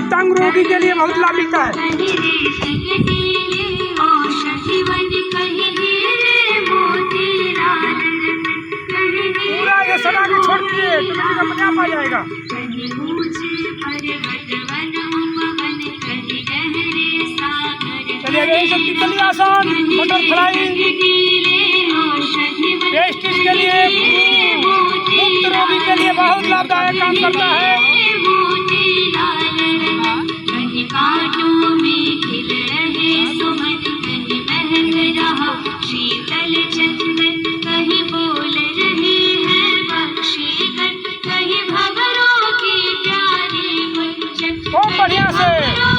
तंग रोगी के लिए बहुत लाभ मिलता है। पूरा ये सदा के छोड़ दिए तो अपने आप आ जाएगा। चलिए यही सब कितनी आसान बटरफ्लाई पेस्टिस के लिए मुक्त रोगी के लिए बहुत लाभदायक काम करता है। बहुत बढ़िया से